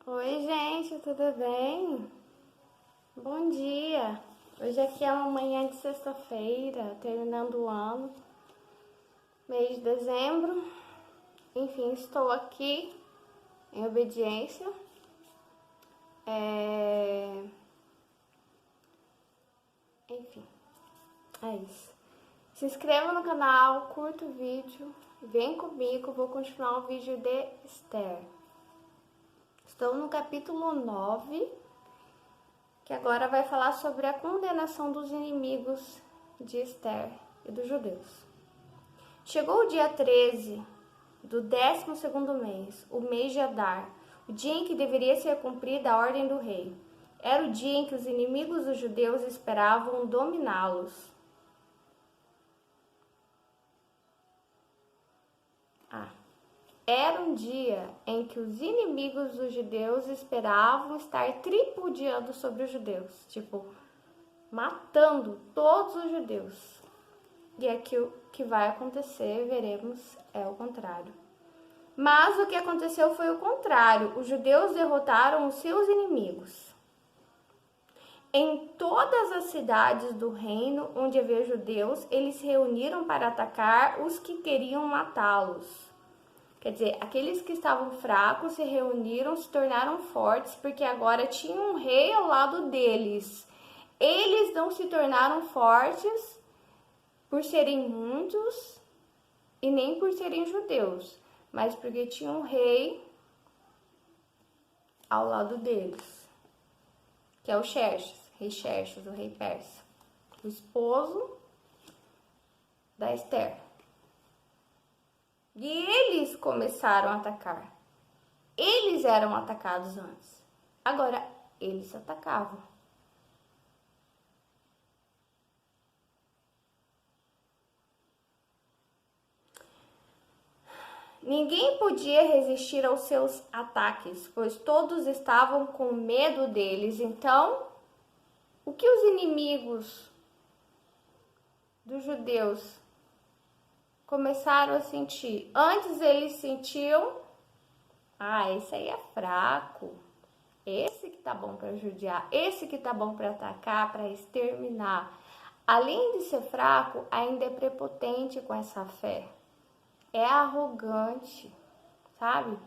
Oi, gente, tudo bem? Bom dia! Hoje aqui é uma manhã de sexta-feira, terminando o ano, mês de dezembro. Enfim, estou aqui em obediência. Enfim, é isso. Se inscreva no canal, curta o vídeo, vem comigo, vou continuar o vídeo de Esther. Estou no capítulo 9, que agora vai falar sobre a condenação dos inimigos de Esther e dos judeus. Chegou o dia 13 do 12º mês, o mês de Adar, o dia em que deveria ser cumprida a ordem do rei. Era o dia em que os inimigos dos judeus esperavam dominá-los. Era um dia em que os inimigos dos judeus esperavam estar tripudiando sobre os judeus, tipo, matando todos os judeus. E aqui o que vai acontecer, veremos, é o contrário. Mas o que aconteceu foi o contrário. Os judeus derrotaram os seus inimigos. Em todas as cidades do reino onde havia judeus, eles se reuniram para atacar os que queriam matá-los. Quer dizer, aqueles que estavam fracos se reuniram, se tornaram fortes, porque agora tinha um rei ao lado deles. Eles não se tornaram fortes por serem muitos e nem por serem judeus, mas porque tinha um rei ao lado deles, que é o Xerxes, o rei persa, o esposo da Esther. E eles começaram a atacar. Eles eram atacados antes. Agora, eles se atacavam. Ninguém podia resistir aos seus ataques, pois todos estavam com medo deles. Então, o que os inimigos dos judeus começaram a sentir? Antes eles sentiam, esse aí é fraco, esse que tá bom para judiar, esse que tá bom para atacar, para exterminar. Além de ser fraco, ainda é prepotente com essa fé, é arrogante, sabe?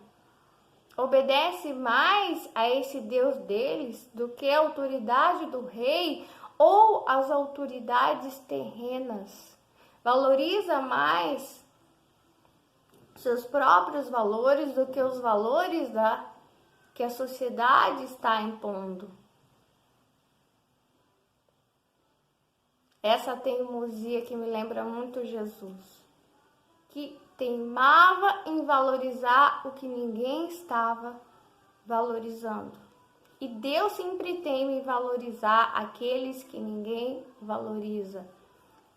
Obedece mais a esse Deus deles do que a autoridade do rei ou as autoridades terrenas. Valoriza mais seus próprios valores do que os valores que a sociedade está impondo. Essa teimosia que me lembra muito Jesus, que teimava em valorizar o que ninguém estava valorizando. E Deus sempre teima em valorizar aqueles que ninguém valoriza,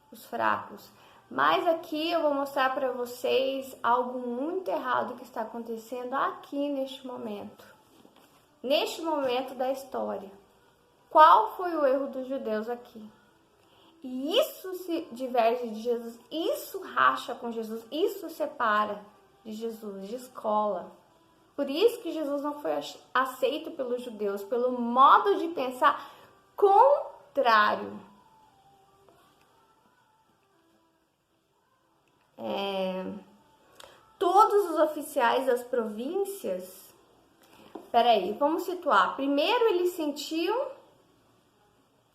os fracos. Mas aqui eu vou mostrar para vocês algo muito errado que está acontecendo aqui neste momento da história. Qual foi o erro dos judeus aqui? E isso se diverge de Jesus, isso racha com Jesus, isso separa de Jesus, de escola. Por isso que Jesus não foi aceito pelos judeus, pelo modo de pensar contrário. Todos os oficiais das províncias, vamos situar. Primeiro eles sentiam,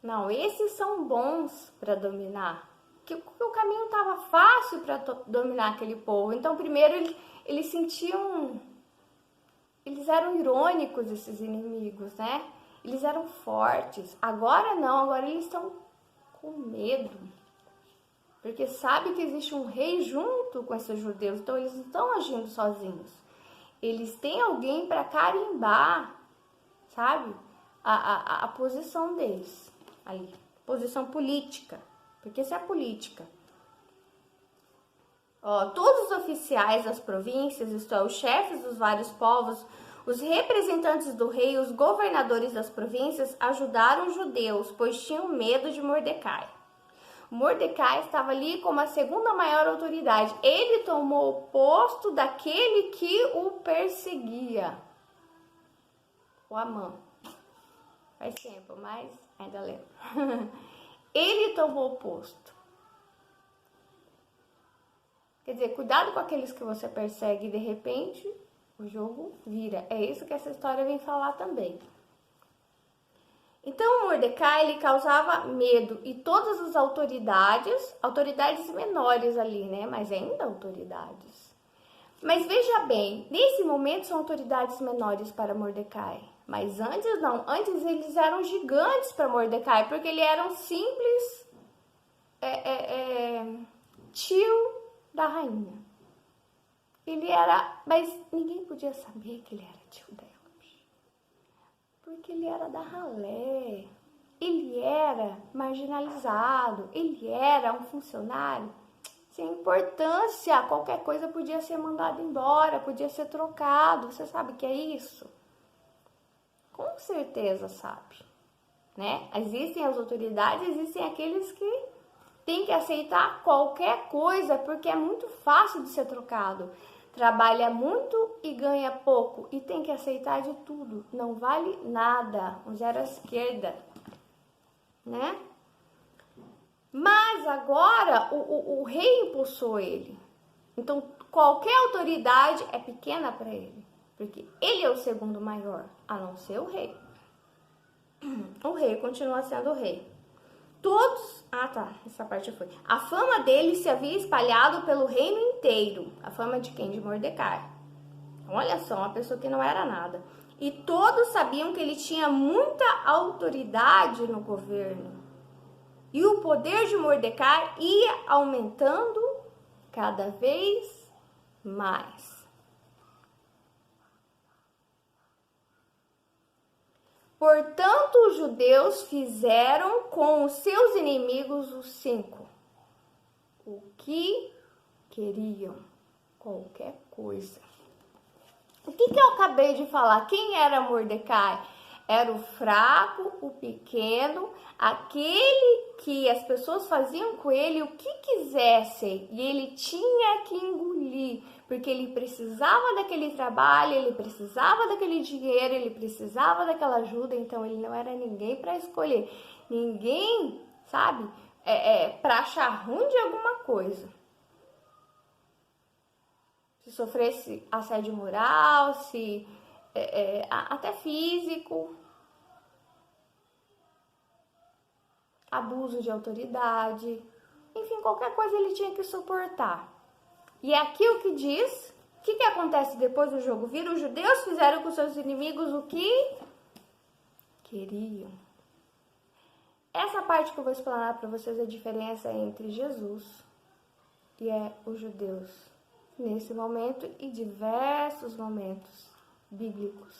não, esses são bons para dominar, que o caminho estava fácil para dominar aquele povo. Então primeiro eles sentiam, eles eram irônicos, esses inimigos, né? Eles eram fortes. Agora não, agora eles estão com medo, porque sabe que existe um rei junto com esses judeus, então eles não estão agindo sozinhos. Eles têm alguém para carimbar, sabe, a posição deles ali, posição política, porque isso é política. Todos os oficiais das províncias, isto é, os chefes dos vários povos, os representantes do rei e os governadores das províncias ajudaram os judeus, pois tinham medo de Mordecai. Mordecai estava ali como a segunda maior autoridade. Ele tomou o posto daquele que o perseguia. o Amã. Faz tempo, mas ainda lembro. Ele tomou o posto. Quer dizer, cuidado com aqueles que você persegue e de repente o jogo vira. É isso que essa história vem falar também. Então, Mordecai, ele causava medo e todas as autoridades menores ali, né? Mas ainda autoridades. Mas veja bem, nesse momento são autoridades menores para Mordecai. Mas antes não, antes eles eram gigantes para Mordecai, porque ele era um simples tio da rainha. Ele era, mas ninguém podia saber que ele era tio dela. Porque ele era da ralé, ele era marginalizado, ele era um funcionário sem importância. Qualquer coisa podia ser mandado embora, podia ser trocado. Você sabe o que é isso? Com certeza sabe, né? Existem as autoridades, existem aqueles que têm que aceitar qualquer coisa porque é muito fácil de ser trocado. Trabalha muito e ganha pouco e tem que aceitar de tudo. Não vale nada, um zero à esquerda, né? Mas agora o rei impulsou ele. Então qualquer autoridade é pequena para ele, porque ele é o segundo maior, a não ser o rei. O rei continua sendo o rei. Todos... Ah, tá. Essa parte foi. A fama dele se havia espalhado pelo reino inteiro. A fama de quem? De Mordecai. Olha só, uma pessoa que não era nada. E todos sabiam que ele tinha muita autoridade no governo. E o poder de Mordecai ia aumentando cada vez mais. Portanto, os judeus fizeram com os seus inimigos os 5 o que queriam, qualquer coisa. O que eu acabei de falar? Quem era Mordecai? Era o fraco, o pequeno, aquele que as pessoas faziam com ele o que quisessem e ele tinha que engolir, porque ele precisava daquele trabalho, ele precisava daquele dinheiro, ele precisava daquela ajuda, então ele não era ninguém para escolher, ninguém, sabe, para achar ruim de alguma coisa. Se sofresse assédio moral, se até físico, abuso de autoridade, enfim, qualquer coisa ele tinha que suportar. E aqui o que diz, o que acontece depois do jogo vira? Os judeus fizeram com seus inimigos o que queriam. Essa parte que eu vou explanar para vocês é a diferença entre Jesus e os judeus nesse momento e diversos momentos bíblicos.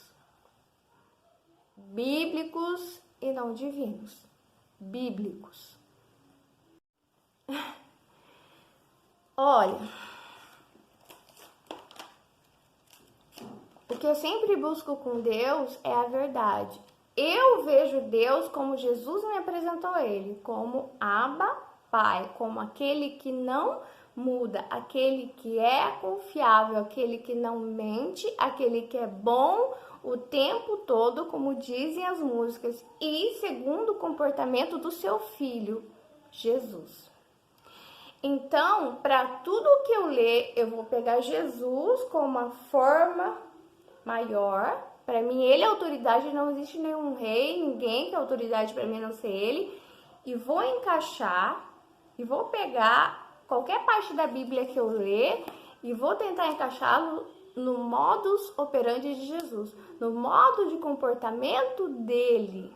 Bíblicos e não divinos. Bíblicos. Olha, o que eu sempre busco com Deus é a verdade. Eu vejo Deus como Jesus me apresentou ele, como Abba, Pai, como aquele que não muda, aquele que é confiável, aquele que não mente, aquele que é bom o tempo todo, como dizem as músicas, e segundo o comportamento do seu filho, Jesus. Então, para tudo que eu ler, eu vou pegar Jesus como uma forma maior. Para mim, ele é autoridade, não existe nenhum rei, ninguém que é autoridade para mim a não ser ele. E vou encaixar, e vou pegar qualquer parte da Bíblia que eu ler, e vou tentar encaixá-lo no modus operandi de Jesus, no modo de comportamento dele.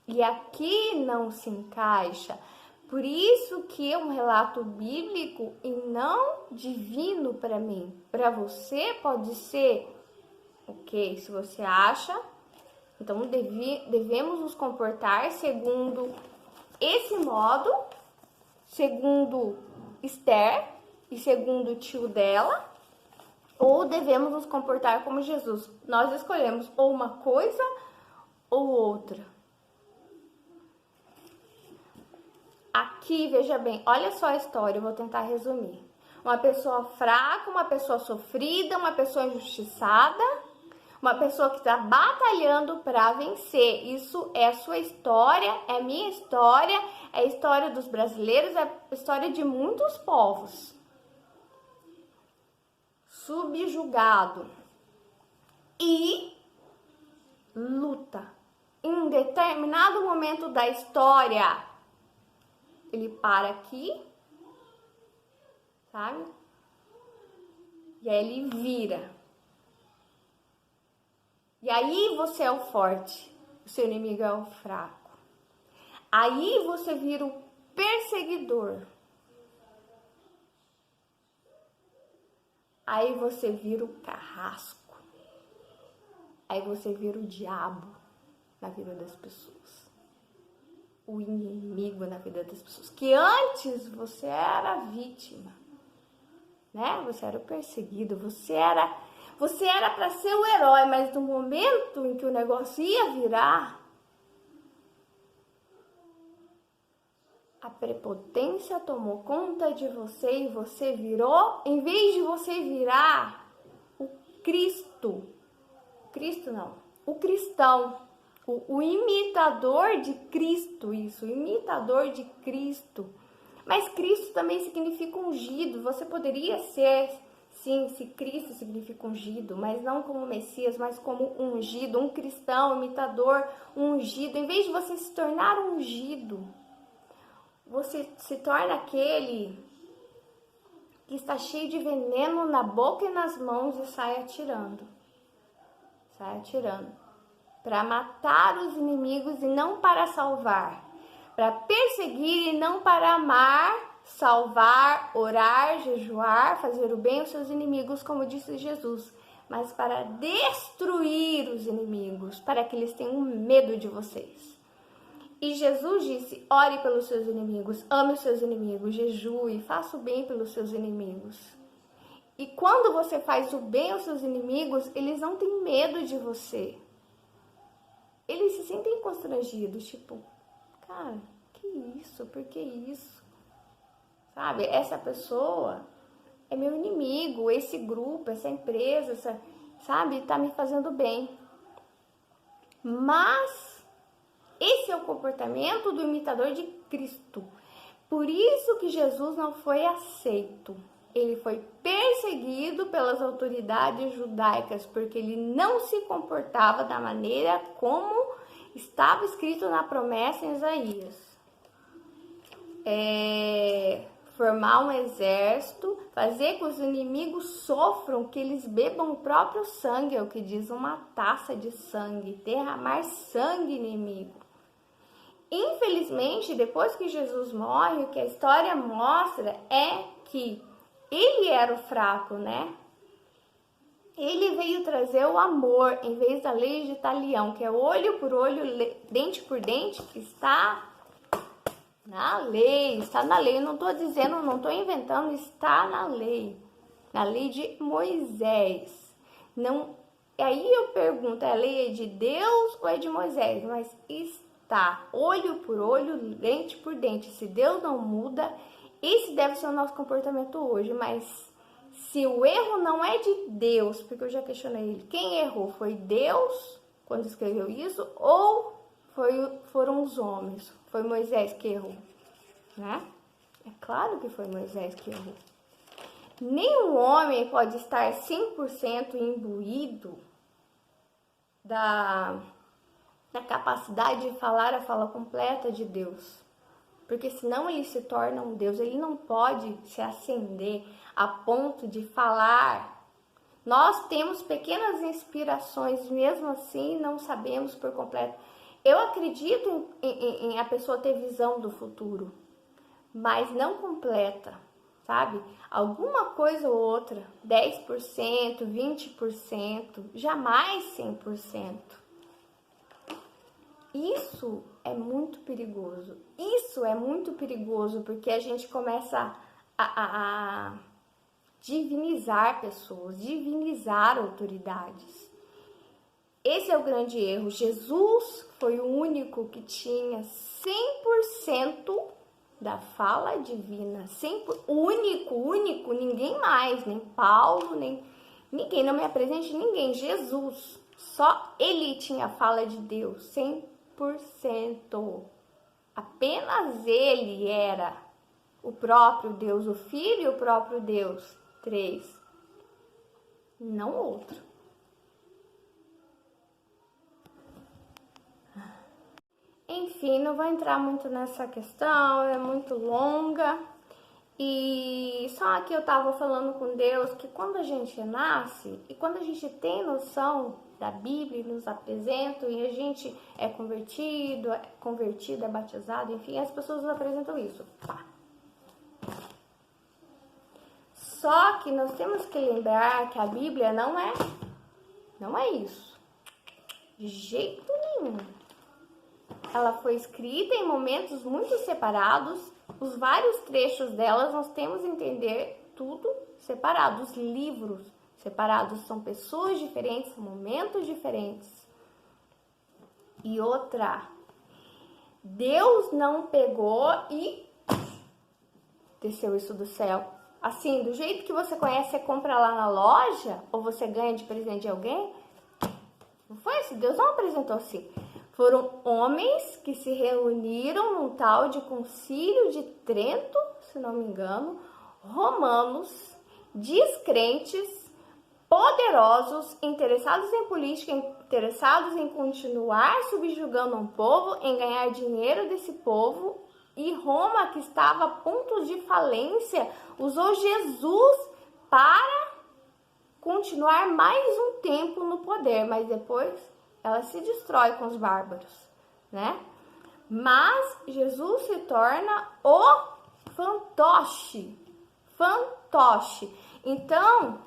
E aqui não se encaixa. Por isso que é um relato bíblico e não divino para mim. Para você pode ser, ok, se você acha, então devemos nos comportar segundo esse modo, segundo Esther e segundo o tio dela, ou devemos nos comportar como Jesus. Nós escolhemos ou uma coisa ou outra. Aqui, veja bem, olha só a história, eu vou tentar resumir. Uma pessoa fraca, uma pessoa sofrida, uma pessoa injustiçada, uma pessoa que está batalhando para vencer. Isso é a sua história, é a minha história, é a história dos brasileiros, é a história de muitos povos. Subjugado e luta. Em um determinado momento da história, ele para aqui, sabe? E aí ele vira. E aí você é o forte, o seu inimigo é o fraco. Aí você vira o perseguidor. Aí você vira o carrasco. Aí você vira o diabo na vida das pessoas. O inimigo na vida das pessoas. Que antes você era a vítima, né? Você era o perseguido, você era para ser o herói, mas no momento em que o negócio ia virar, a prepotência tomou conta de você e você virou, em vez de você virar o Cristo não, o cristão, o imitador de Cristo, isso, o imitador de Cristo. Mas Cristo também significa ungido. Você poderia ser, sim, se Cristo significa ungido, mas não como Messias, mas como ungido, um cristão, imitador, ungido. Em vez de você se tornar ungido, você se torna aquele que está cheio de veneno na boca e nas mãos e sai atirando. Sai atirando. Para matar os inimigos e não para salvar. Para perseguir e não para amar, salvar, orar, jejuar, fazer o bem aos seus inimigos, como disse Jesus. Mas para destruir os inimigos, para que eles tenham medo de vocês. E Jesus disse, ore pelos seus inimigos, ame os seus inimigos, jejue, faça o bem pelos seus inimigos. E quando você faz o bem aos seus inimigos, eles não têm medo de você. Eles se sentem constrangidos, tipo, cara, que isso? Por que isso? Sabe, essa pessoa é meu inimigo, esse grupo, essa empresa, sabe, tá me fazendo bem. Mas esse é o comportamento do imitador de Cristo. Por isso que Jesus não foi aceito. Ele foi perseguido pelas autoridades judaicas, porque ele não se comportava da maneira como estava escrito na promessa em Isaías. Formar um exército, fazer que os inimigos sofram, que eles bebam o próprio sangue, é o que diz uma taça de sangue, derramar sangue inimigo. Infelizmente, depois que Jesus morre, o que a história mostra é que ele era o fraco, né? Ele veio trazer o amor em vez da lei de talião, que é olho por olho, dente por dente, que está na lei, está na lei. Eu não estou dizendo, não estou inventando, está na lei de Moisés. Não, aí eu pergunto, a lei é de Deus ou é de Moisés? Mas está, olho por olho, dente por dente. Se Deus não muda, esse deve ser o nosso comportamento hoje, mas se o erro não é de Deus, porque eu já questionei ele, quem errou? Foi Deus quando escreveu isso ou foram os homens? Foi Moisés que errou, né? É claro que foi Moisés que errou. Nenhum homem pode estar 100% imbuído da capacidade de falar a fala completa de Deus. Porque senão ele se torna um Deus, ele não pode se ascender a ponto de falar. Nós temos pequenas inspirações, mesmo assim não sabemos por completo. Eu acredito em a pessoa ter visão do futuro, mas não completa, sabe? Alguma coisa ou outra, 10%, 20%, jamais 100%. Isso é muito perigoso. Isso é muito perigoso porque a gente começa a divinizar pessoas, divinizar autoridades. Esse é o grande erro. Jesus foi o único que tinha 100% da fala divina. 100%, único, ninguém mais, nem Paulo, nem ninguém, não me apresente ninguém. Jesus Só ele tinha a fala de Deus, 100%. Apenas ele era o próprio Deus, o Filho e o próprio Deus. 3. Não outro. Enfim, não vou entrar muito nessa questão, é muito longa. E só que eu tava falando com Deus que quando a gente nasce e quando a gente tem noção da Bíblia, nos apresentam e a gente é convertido, é batizado, enfim, as pessoas nos apresentam isso. Pá. Só que nós temos que lembrar que a Bíblia não é isso. De jeito nenhum. Ela foi escrita em momentos muito separados. Os vários trechos delas nós temos que entender tudo separado. Os livros separados são pessoas diferentes, momentos diferentes. E outra, Deus não pegou e desceu isso do céu. Assim, do jeito que você conhece, você compra lá na loja ou você ganha de presente de alguém. Não foi isso? Deus não apresentou assim. Foram homens que se reuniram num tal de Concílio de Trento, se não me engano, romanos, descrentes, poderosos, interessados em política, interessados em continuar subjugando um povo, em ganhar dinheiro desse povo. E Roma, que estava a ponto de falência, usou Jesus para continuar mais um tempo no poder, mas depois ela se destrói com os bárbaros, né? Mas Jesus se torna o fantoche. Então,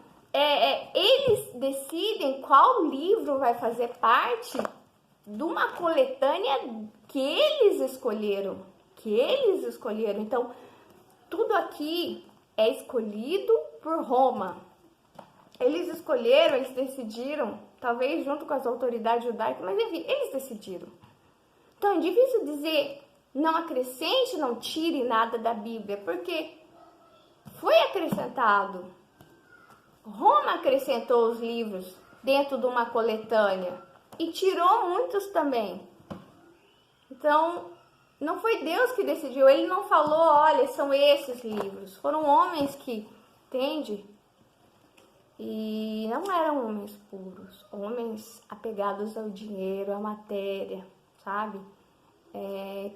eles decidem qual livro vai fazer parte de uma coletânea que eles escolheram. Então, tudo aqui é escolhido por Roma. Eles decidiram, talvez junto com as autoridades judaicas, mas enfim, eles decidiram. Então é difícil dizer, não acrescente, não tire nada da Bíblia, porque foi acrescentado. Roma acrescentou os livros dentro de uma coletânea e tirou muitos também. Então, não foi Deus que decidiu, ele não falou, olha, são esses livros. Foram homens que, entende? E não eram homens puros, homens apegados ao dinheiro, à matéria, sabe?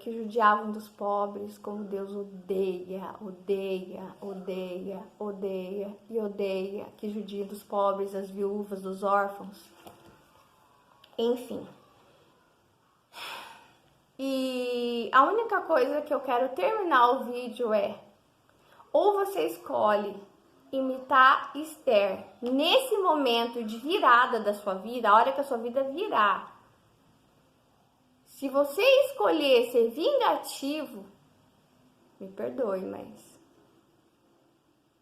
Que judiavam dos pobres, como Deus odeia, que judia dos pobres, das viúvas, dos órfãos. Enfim. E a única coisa que eu quero terminar o vídeo é, ou você escolhe imitar Esther nesse momento de virada da sua vida, a hora que a sua vida virar. Se você escolher ser vingativo, me perdoe, mas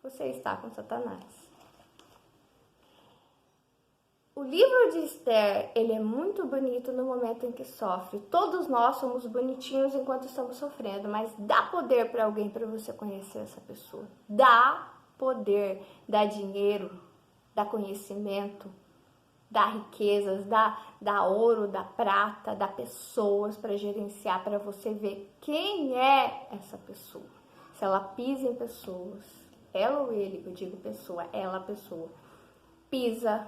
você está com Satanás. O livro de Esther, ele é muito bonito no momento em que sofre. Todos nós somos bonitinhos enquanto estamos sofrendo, mas dá poder para alguém para você conhecer essa pessoa. Dá poder, dá dinheiro, dá conhecimento, dá riquezas, dá ouro, dá prata, dá pessoas para gerenciar, para você ver quem é essa pessoa. Se ela pisa em pessoas, ela ou ele, eu digo pessoa, ela pessoa, pisa,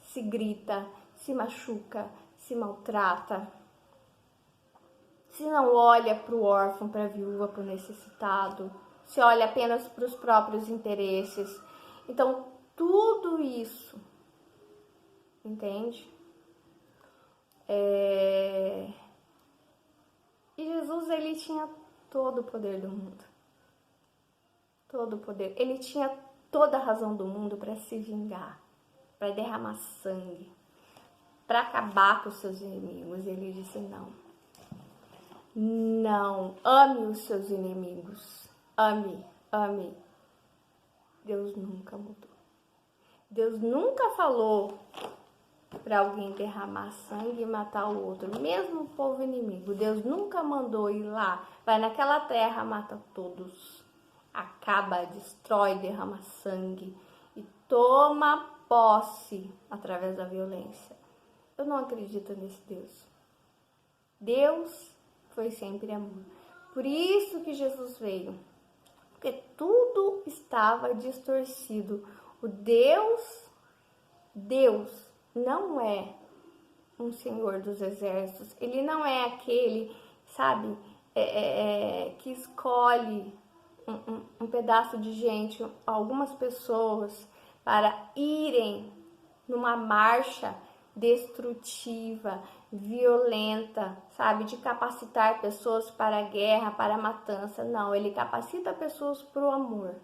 se grita, se machuca, se maltrata, se não olha para o órfão, para a viúva, para o necessitado, se olha apenas para os próprios interesses. Então, tudo isso, entende? E Jesus, ele tinha todo o poder do mundo. Todo o poder. Ele tinha toda a razão do mundo para se vingar, para derramar sangue, para acabar com os seus inimigos. Ele disse não. Não, ame os seus inimigos. Ame. Deus nunca mudou. Deus nunca falou para alguém derramar sangue e matar o outro, mesmo o povo inimigo. Deus nunca mandou ir lá, vai naquela terra, mata todos, acaba, destrói, derrama sangue e toma posse através da violência. Eu não acredito nesse Deus. Deus foi sempre amor. Por isso que Jesus veio. Porque tudo estava distorcido. O Deus não é um senhor dos exércitos. Ele não é aquele, sabe, que escolhe um pedaço de gente, algumas pessoas, para irem numa marcha destrutiva, violenta, sabe, de capacitar pessoas para a guerra, para a matança. Não, ele capacita pessoas para o amor.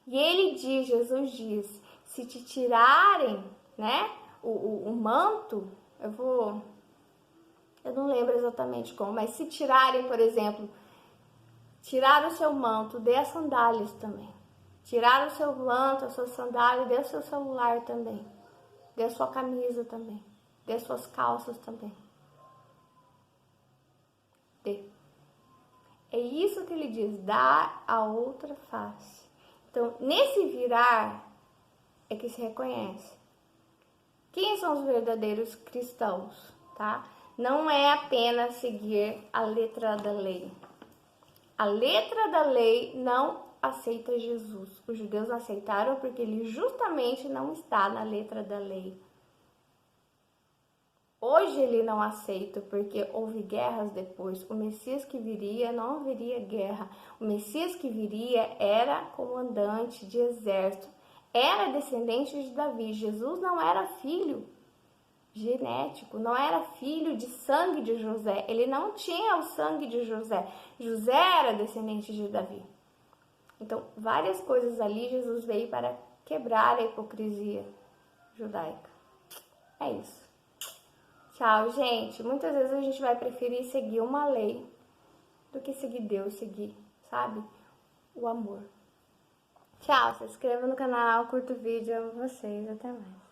E ele diz, Jesus diz, se te tirarem, né, o manto, eu não lembro exatamente como, mas se tirarem, por exemplo, tirar o seu manto, dê as sandálias também. Tirar o seu manto, a sua sandália, dê o seu celular também. Dê a sua camisa também. Dê as suas calças também. Dê. É isso que ele diz, dá a outra face. Então, nesse virar é que se reconhece. Quem são os verdadeiros cristãos, tá? Não é apenas seguir a letra da lei. A letra da lei não aceita Jesus. Os judeus não aceitaram porque ele justamente não está na letra da lei. Hoje ele não aceita porque houve guerras depois. O Messias que viria não haveria guerra. O Messias que viria era comandante de exército. Era descendente de Davi. Jesus não era filho genético, não era filho de sangue de José. Ele não tinha o sangue de José. José era descendente de Davi. Então, várias coisas ali Jesus veio para quebrar a hipocrisia judaica. É isso. Tchau, gente. Muitas vezes a gente vai preferir seguir uma lei do que seguir Deus, seguir, sabe? O amor. Tchau, se inscreva no canal, curta o vídeo, amo vocês, até mais.